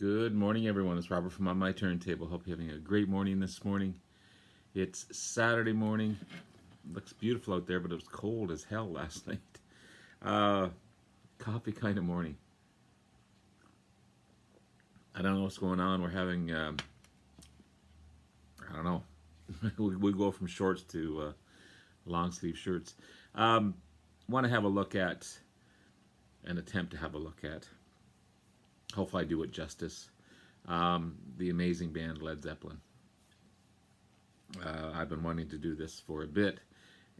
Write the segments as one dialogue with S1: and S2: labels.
S1: Good morning, everyone. It's Robert from On My Turntable. Hope you're having a great morning this morning. It's Saturday morning. Looks beautiful out there, but it was cold as hell last night. Uh, Coffee kind of morning. I don't know what's going on. We're having, I don't know. we go from shorts to long sleeve shirts. Want to have a look at, an attempt to have a look at, hopefully I do it justice, the amazing band Led Zeppelin. I've been wanting to do this for a bit,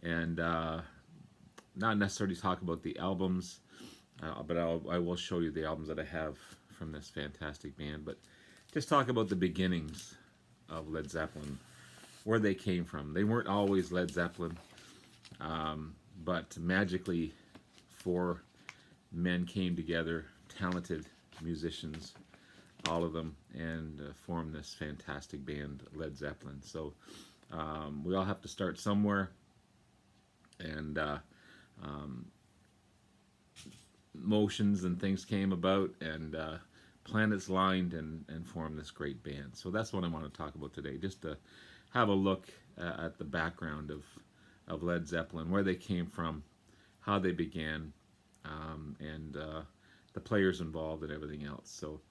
S1: and not necessarily talk about the albums, but I will show you the albums that I have from this fantastic band, but just talk about the beginnings of Led Zeppelin, where they came from. They weren't always Led Zeppelin, but magically four men came together, talented musicians, all of them, and formed this fantastic band, Led Zeppelin. So we all have to start somewhere, and motions and things came about, and planets lined and formed this great band. So that's what I want to talk about today, just to have a look at the background of Led Zeppelin, where they came from, how they began, and the players involved and everything else. So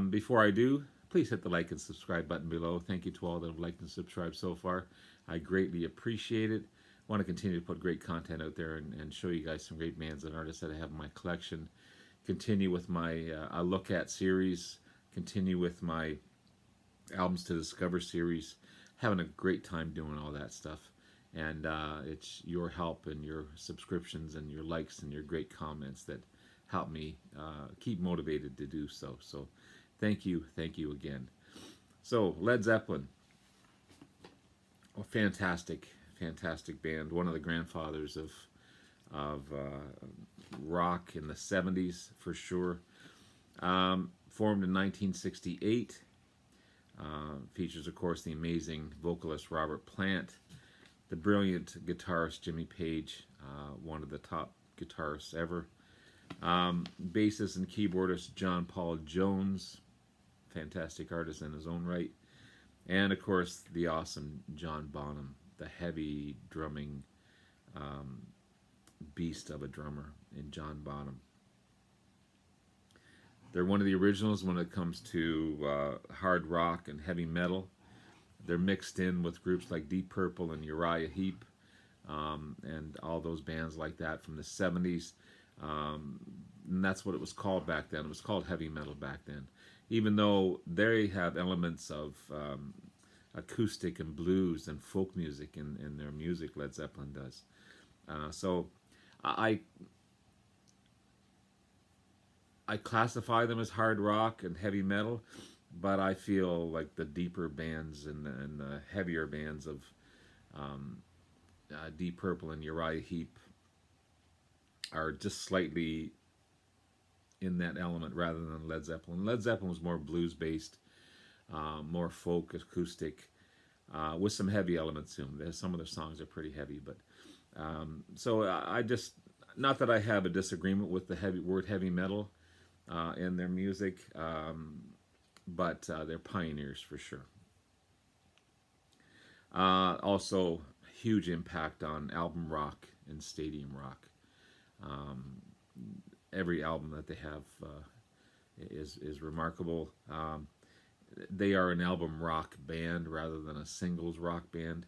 S1: before I do, please hit the like and subscribe button below. Thank you to all that have liked and subscribed so far. I greatly appreciate it. I want to continue to put great content out there and show you guys some great bands and artists that I have in my collection. Continue with my I Look At series. Continue with my Albums to Discover series. Having a great time doing all that stuff. And it's your help and your subscriptions and your likes and your great comments that help me keep motivated to do so. So thank you again. So Led Zeppelin, a fantastic band, one of the grandfathers of rock in the 70s for sure. Formed in 1968, features of course the amazing vocalist Robert Plant, the brilliant guitarist Jimmy Page, one of the top guitarists ever. Bassist and keyboardist John Paul Jones, fantastic artist in his own right. And of course the awesome John Bonham, the heavy drumming beast of a drummer in John Bonham. They're one of the originals when it comes to hard rock and heavy metal. They're mixed in with groups like Deep Purple and Uriah Heep, and all those bands like that from the 70s. And that's what it was called back then. It was called heavy metal back then. Even though they have elements of acoustic and blues and folk music in their music, Led Zeppelin does. So I classify them as hard rock and heavy metal, but I feel like the deeper bands and the heavier bands of Deep Purple and Uriah Heep are just slightly in that element rather than Led Zeppelin. Led Zeppelin was more blues-based, more folk, acoustic, with some heavy elements to them. Some of their songs are pretty heavy, but so I just, not that I have a disagreement with the word heavy metal in their music, but they're pioneers for sure. Also, huge impact on album rock and stadium rock. Every album that they have is remarkable. They are an album rock band rather than a singles rock band,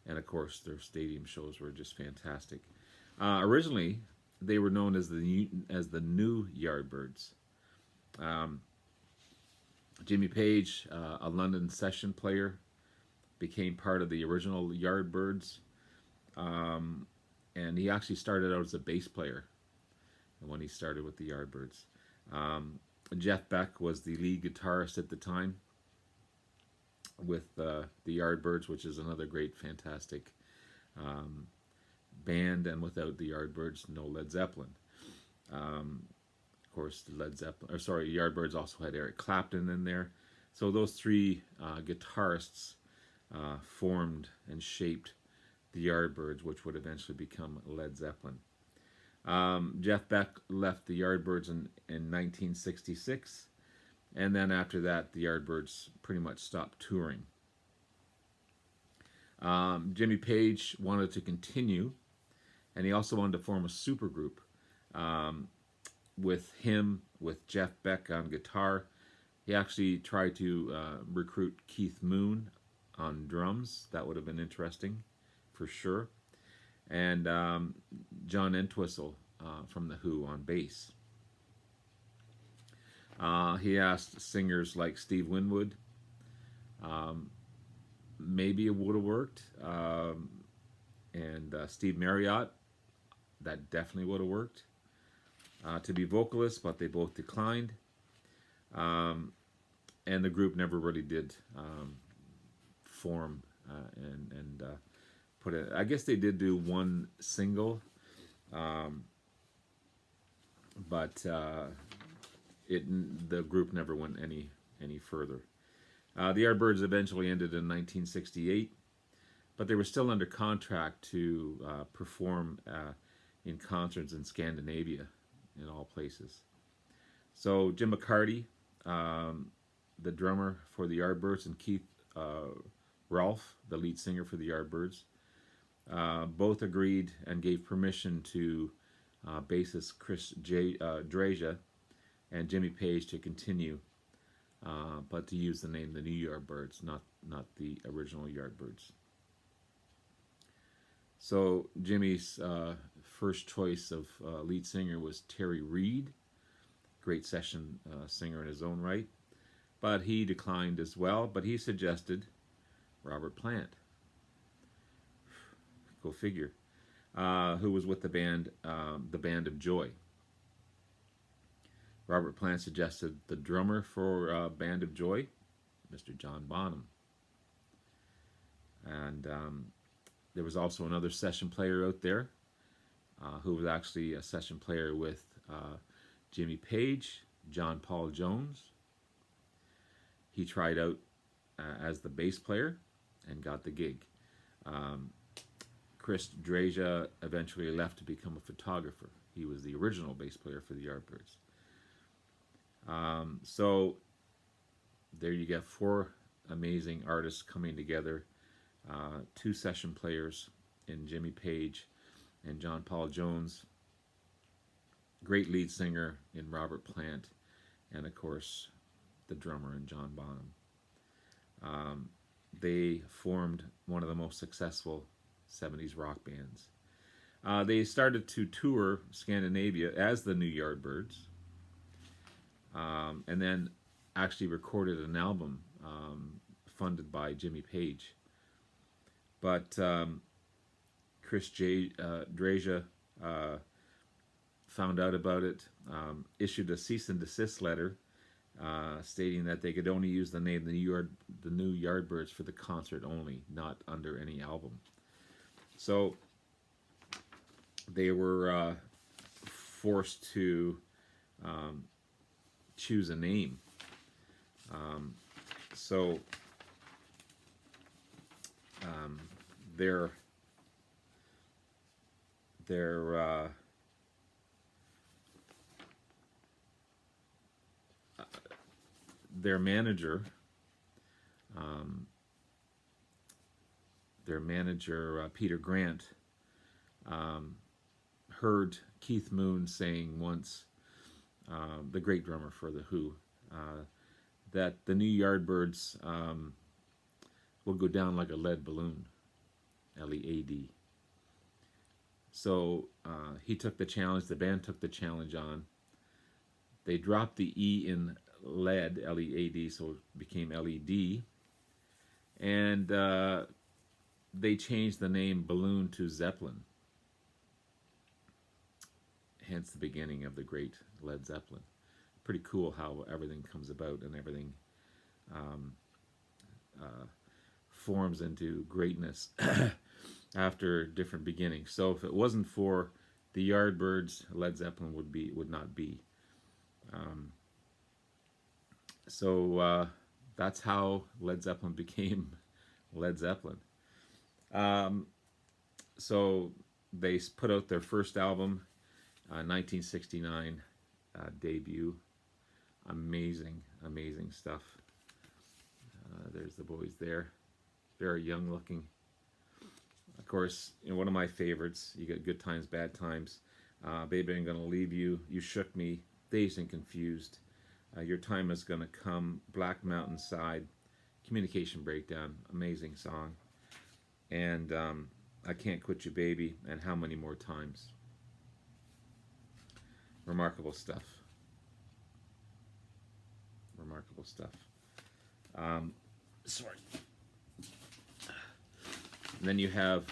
S1: and of course their stadium shows were just fantastic. Originally, they were known as the New Yardbirds. Jimmy Page, a London session player, became part of the original Yardbirds, and he actually started out as a bass player when he started with the Yardbirds. Jeff Beck was the lead guitarist at the time with the Yardbirds, which is another great, fantastic band, and without the Yardbirds, no Led Zeppelin. Of course, the Yardbirds also had Eric Clapton in there. So those three guitarists formed and shaped the Yardbirds, which would eventually become Led Zeppelin. Jeff Beck left the Yardbirds in 1966 And then after that, the Yardbirds pretty much stopped touring. Jimmy Page wanted to continue, and he also wanted to form a supergroup with him, with Jeff Beck on guitar. He actually tried to recruit Keith Moon on drums. That would have been interesting, for sure. And John Entwistle from The Who on bass. He asked singers like Steve Winwood. Maybe it would have worked. And Steve Marriott, that definitely would have worked. To be vocalists, but they both declined. And the group never really did form and put it. I guess they did do one single, but the group never went any further. The Yardbirds eventually ended in 1968, but they were still under contract to perform in concerts in Scandinavia, in all places. So Jim McCarty, the drummer for the Yardbirds, and Keith Rolfe, the lead singer for the Yardbirds, both agreed and gave permission to bassist Chris Dreja and Jimmy Page to continue, but to use the name the New Yardbirds, not the original Yardbirds. So Jimmy's first choice of lead singer was Terry Reid, great session singer in his own right, but he declined as well. But he suggested Robert Plant, go figure, who was with the Band of Joy. Robert Plant suggested the drummer for Band of Joy, Mr. John Bonham. And there was also another session player out there who was actually a session player with Jimmy Page, John Paul Jones. He tried out as the bass player and got the gig. Chris Dreja eventually left to become a photographer. He was the original bass player for the Yardbirds. So there you get four amazing artists coming together. Two session players in Jimmy Page and John Paul Jones. Great lead singer in Robert Plant, and of course the drummer in John Bonham. They formed one of the most successful 70s rock bands. They started to tour Scandinavia as the New Yardbirds, and then actually recorded an album funded by Jimmy Page. But Chris Dreja found out about it, issued a cease and desist letter stating that they could only use the name the New Yardbirds for the concert only, not under any album. So they were forced to choose a name. So their manager, Peter Grant, heard Keith Moon saying once, the great drummer for The Who, that the New Yardbirds will go down like a lead balloon, L-E-A-D. So he took the challenge, the band took the challenge on. They dropped the E in lead, L-E-A-D, so it became L-E-D. And they changed the name Balloon to Zeppelin. Hence the beginning of the great Led Zeppelin. Pretty cool how everything comes about and everything forms into greatness after different beginnings. So if it wasn't for the Yardbirds, Led Zeppelin would not be. So that's how Led Zeppelin became Led Zeppelin. So they put out their first album, 1969 debut, Amazing, amazing stuff. There's the boys there, very young looking. Of course, one of my favorites. You got Good Times, Bad Times. Baby, I'm gonna leave you. You shook me, dazed and confused. Your time is gonna come. Black Mountain Side. Communication Breakdown. Amazing song. And I Can't Quit You, Baby. And How Many More Times. Remarkable stuff. Remarkable stuff. Sorry. And then you have,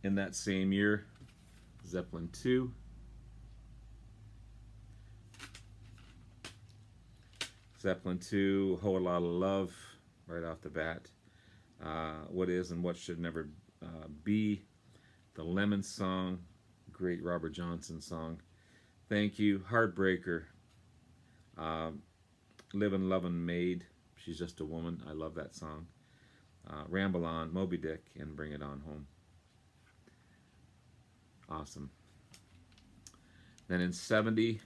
S1: in that same year, Zeppelin 2. Zeppelin 2, Whole Lot of Love, right off the bat. What Is and What Should Never Be. The Lemon Song, great Robert Johnson song. Thank You, Heartbreaker. Livin', Lovin', Maid. She's Just a Woman. I love that song. Ramble On, Moby Dick, and Bring It On Home. Awesome. Then in 70,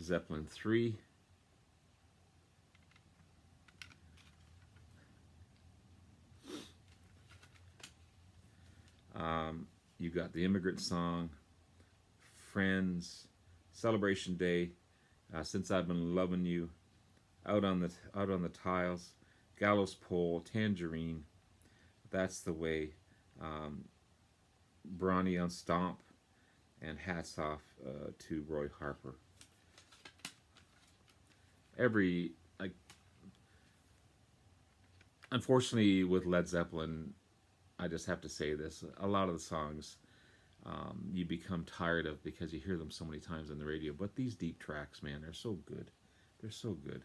S1: Zeppelin 3. You got The Immigrant Song, Friends, Celebration Day, Since I've Been Loving You, Out on the Tiles, Gallows Pole, Tangerine, That's the Way, Brawny on Stomp, and Hats Off to Roy Harper. Unfortunately, with Led Zeppelin, I just have to say this, a lot of the songs you become tired of because you hear them so many times on the radio. But these deep tracks, man, they're so good. They're so good.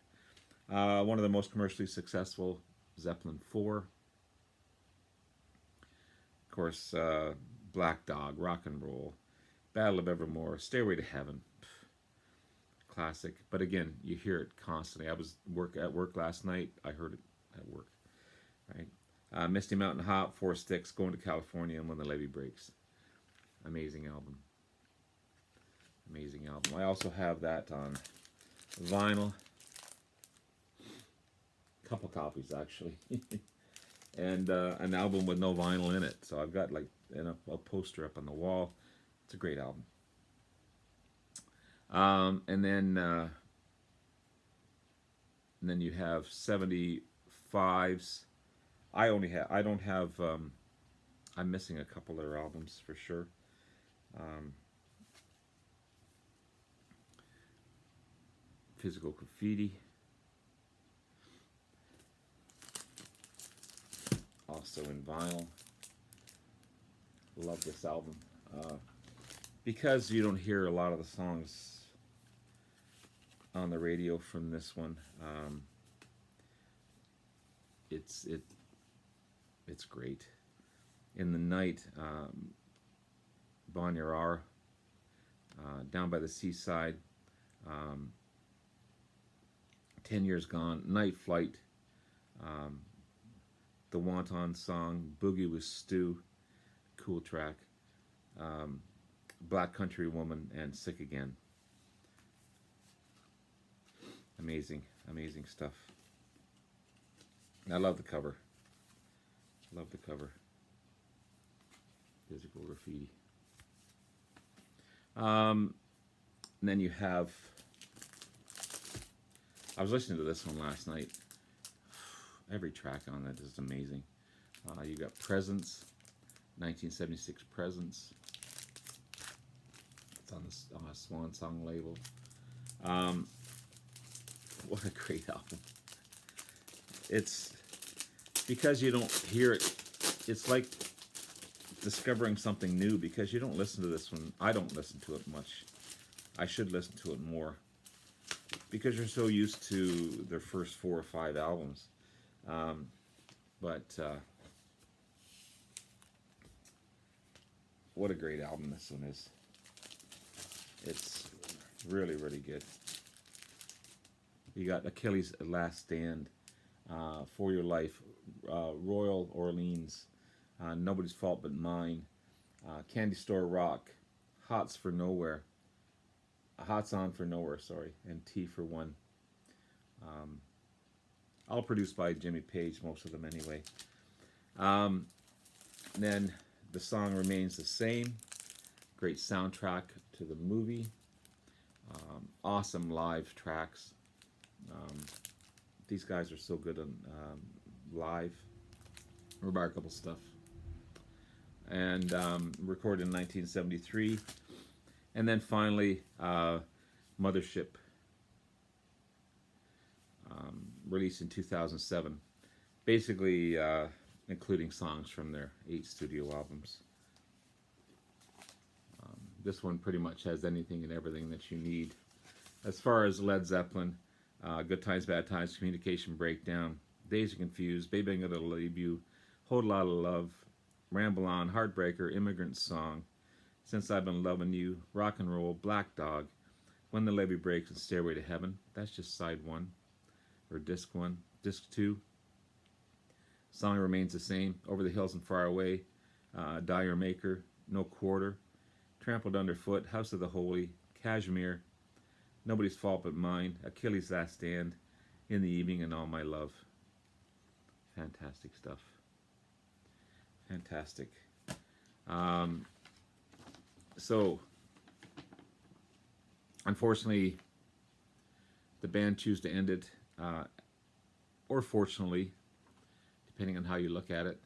S1: One of the most commercially successful, Zeppelin 4. Of course, Black Dog, Rock and Roll, Battle of Evermore, Stairway to Heaven. Classic. But again, you hear it constantly. I was at work last night. I heard it at work. Right. Misty Mountain Hop, Four Sticks, Going to California, and When the Levee Breaks. Amazing album. Amazing album. I also have that on vinyl. Couple copies, actually. And an album with no vinyl in it. So I've got like a poster up on the wall. It's a great album. And then you have 75s. I'm missing a couple of their albums for sure. Physical Graffiti. Also in vinyl. Love this album. Because you don't hear a lot of the songs on the radio from this one. It's great. In the Night, Bonham, Down by the Seaside, 10 Years Gone, Night Flight, the Wonton Song, Boogie with Stu, cool track, Black Country Woman, and Sick Again. Amazing, amazing stuff. I love the cover. Love the cover. Physical Graffiti. And then you have, I was listening to this one last night. Every track on that is amazing. You got Presence, 1976 Presence. It's on the Swan Song label. What a great album. It's because you don't hear it, it's like discovering something new because you don't listen to this one. I don't listen to it much. I should listen to it more because you're so used to their first 4 or 5 albums. But what a great album this one is. It's really, really good. You got Achilles' Last Stand, For Your Life, Royal Orleans, Nobody's Fault But Mine, Candy Store Rock, Hots for Nowhere. Hots on for Nowhere, sorry, and T for One. Um, all produced by Jimmy Page, most of them anyway. Um, then the song remains the same. Great soundtrack to the movie. Awesome live tracks. Um, these guys are so good on live. Remarkable stuff. And recorded in 1973. And then finally, Mothership, released in 2007. Basically, including songs from their 8 studio albums. This one pretty much has anything and everything that you need. As far as Led Zeppelin, Good Times, Bad Times, Communication Breakdown, Days Are Confused, Baby I'm Gonna Leave You, Whole Lot of Love, Ramble On, Heartbreaker, Immigrant Song, Since I've Been Loving You, Rock and Roll, Black Dog, When the Levee Breaks, and Stairway to Heaven. That's just side 1, or disc 1. Disc 2, song remains the same. Over the Hills and Far Away, Dire Maker, No Quarter, Trampled Underfoot, House of the Holy, Kashmir, Nobody's Fault But Mine, Achilles' Last Stand, In the Evening, and All My Love. Fantastic stuff. Fantastic. So, unfortunately, the band chose to end it, or fortunately, depending on how you look at it.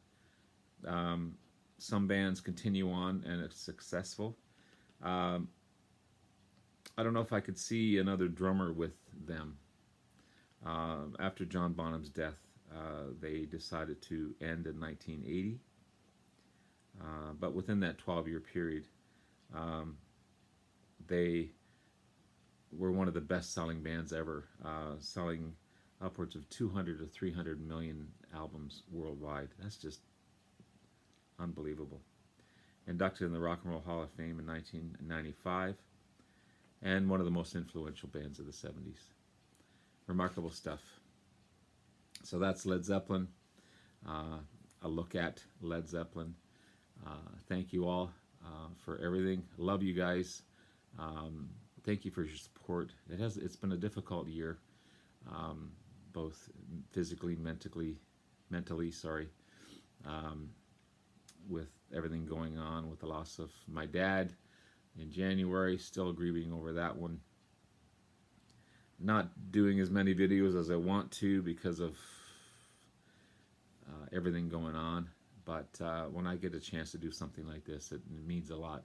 S1: Some bands continue on and it's successful. I don't know if I could see another drummer with them. After John Bonham's death, they decided to end in 1980. But within that 12-year period, they were one of the best-selling bands ever, selling upwards of 200 to 300 million albums worldwide. That's just unbelievable. Inducted in the Rock and Roll Hall of Fame in 1995, and one of the most influential bands of the 70s. Remarkable stuff. So that's Led Zeppelin. A look at Led Zeppelin. Thank you all for everything. Love you guys. Thank you for your support. It's been a difficult year, both physically, mentally, sorry, with everything going on with the loss of my dad in January. Still grieving over that one. Not doing as many videos as I want to because of everything going on. But when I get a chance to do something like this, it means a lot.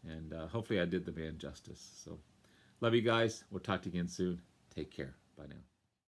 S1: And hopefully I did the band justice. So, love you guys. We'll talk to you again soon. Take care. Bye now.